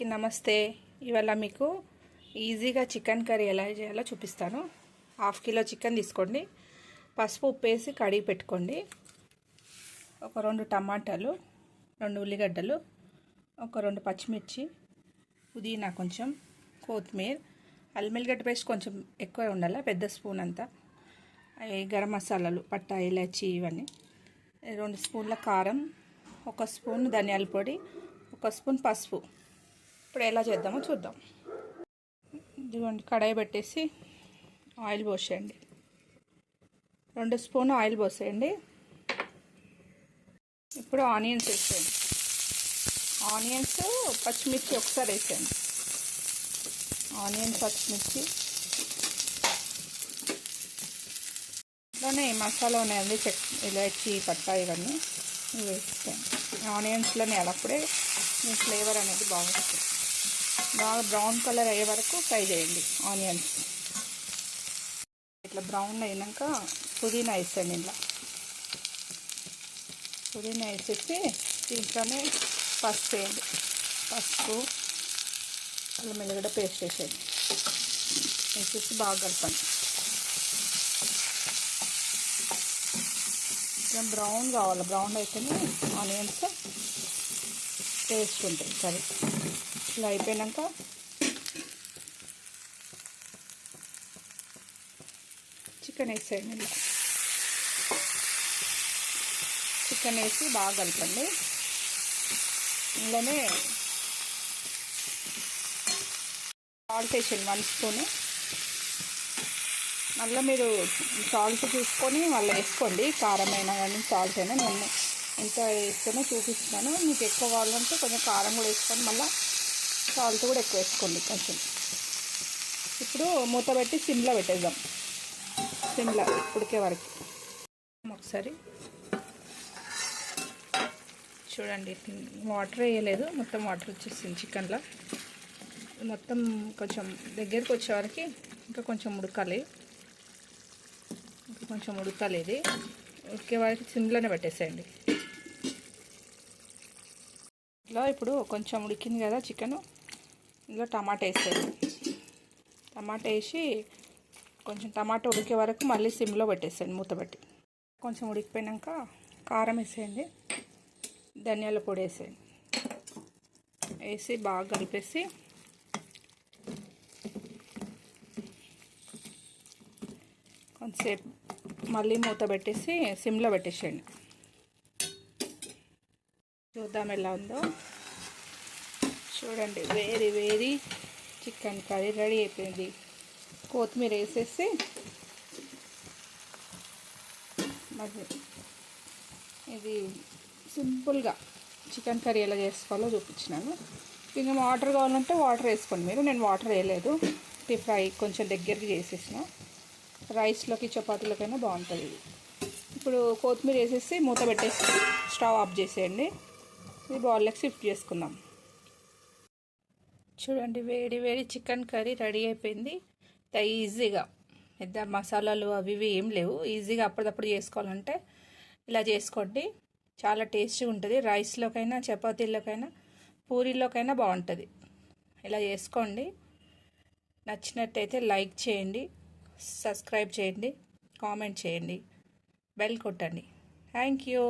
నమస్తే. ఇవాళ మీకు ఈజీగా చికెన్ కర్రీ ఎలా చేయాలో చూపిస్తాను. 1/2 కిలో చికెన్ తీసుకోండి. పసుపు ఉప్పు వేసి కడిగి పెట్టుకోండి. ఒక 2 టమాటాలు, 2 ఉల్లిగడ్డలు, ఒక 2 పచ్చిమిర్చి, పుదీనా కొంచెం, కొత్తిమీర, అల్లం వెల్లిగడ్డ పేస్ట్ కొంచెం ఎక్కువ ఉండాలి, పెద్ద స్పూన్ అంతా. గరం మసాలాలు, పట్టా, ఇలాచి, ఇవన్నీ. 2 స్పూన్ల కారం, 1 స్పూన్ ధనియాల పొడి, 1 స్పూన్ పసుపు. ఇప్పుడు ఎలా చేద్దామో చూద్దాం. ఇదిగోండి, కడాయి పెట్టేసి ఆయిల్ పోసేయండి. 2 స్పూన్ ఆయిల్ పోసేయండి. ఇప్పుడు ఆనియన్స్ వేసేయండి. ఆనియన్స్, పచ్చిమిర్చి ఒకసారి వేసేయండి. ఆనియన్స్, పచ్చిమిర్చి, ఇలానే మసాలా ఉన్నాయండి, ఇలాచి, పట్టా, ఇవన్నీ వేసేయండి. ఆనియన్స్లోనే అప్పుడే మీ ఫ్లేవర్ అనేది బాగుంటుంది. బాగా బ్రౌన్ కలర్ అయ్యే వరకు ఫ్రై చేయండి ఆనియన్స్. ఇట్లా బ్రౌన్ అయినాక పుదీనా వేసేయండి. ఇలా పుదీనా వేసేసి దీంట్లోనే పసుపు వేయండి. పసుపు, అల్లం వెల్లిగడ్డ పేస్ట్ వేసేయండి. వేసేసి బాగా కలపండి. కొంచెం బ్రౌన్ కావాలి. బ్రౌన్ అయితేనే ఆనియన్స్ టేస్ట్ ఉంటుంది సరే. ఇలా అయిపోయాక చికెన్ వేసేయండి. ఇలా చికెన్ వేసి బాగా కలపండి. ఇందులోనే సాల్ట్ వేసేయండి, 1 స్పూను. మళ్ళీ మీరు సాల్ట్ చూసుకొని మళ్ళీ వేసుకోండి. కారం అయినా కానీ సాల్ట్ అయినా. నేను ఎంత వేస్తానో చూపిస్తున్నాను. మీకు ఎక్కువ కావాలంటే కొంచెం కారం కూడా వేసుకొని మళ్ళీ సాల్ట్ కూడా ఎక్కువ వేసుకోండి కొంచెం. ఇప్పుడు మూత పెట్టి సిమ్లో పెట్టేద్దాం. సిమ్లో ఉడికే వరకు ఒకసారి చూడండి. వాటర్ వేయలేదు, మొత్తం వాటర్ వచ్చేసింది చికెన్లో. మొత్తం కొంచెం దగ్గరికి వచ్చే వరకు ఇంకా కొంచెం ఉడకాలి. ఇది ఉడికే వరకు సిమ్లోనే పెట్టేసేయండి. ఇలా ఇప్పుడు కొంచెం ఉడికింది కదా చికెను. ఇందులో టమాటా వేసేయండి. టమాటా వేసి కొంచెం టమాటా ఉడికే వరకు మళ్ళీ సిమ్లో పెట్టేసేయండి మూత పెట్టి. కొంచెం ఉడికిపోయాక కారం వేసేయండి, ధనియాల పొడి వేసేయండి. వేసి బాగా కలిపేసి కొంచెంసేపు మళ్ళీ మూత పెట్టేసి సిమ్లో పెట్టేసేయండి. చూద్దాం ఎలా ఉందో. చూడండి, వేడి చికెన్ కర్రీ రెడీ అయిపోయింది. కొత్తిమీర వేసేసి మరి ఇది సింపుల్గా చికెన్ కర్రీ ఎలా చేసుకోవాలో చూపించినాను. ఇంకా వాటర్ కావాలంటే వాటర్ వేసుకోండి మీరు. నేను వాటర్ వేయలేదు. ఫ్రై కొంచెం దగ్గరికి చేసేసిన. రైస్లోకి, చపాతీలోకైనా బాగుంటుంది ఇది. ఇప్పుడు కొత్తిమీర వేసేసి మూత పెట్టేసి స్టవ్ ఆఫ్ చేసేయండి. ఇది బౌల్లోకి షిఫ్ట్ చేసుకుందాం. చూడండి, వేడి చికెన్ కర్రీ రెడీ అయిపోయింది. ఈజీగా పెద్ద మసాలాలు అవి ఇవి ఏం లేవు. ఈజీగా అప్పటిదప్పుడు చేసుకోవాలంటే ఇలా చేసుకోండి. చాలా టేస్టీగా ఉంటుంది. రైస్లోకైనా, చపాతీలోకైనా, పూరీలోకైనా బాగుంటుంది. ఇలా చేసుకోండి. నచ్చినట్టయితే లైక్ చేయండి, సబ్స్క్రైబ్ చేయండి, కామెంట్ చేయండి, బెల్ కొట్టండి. Thank you.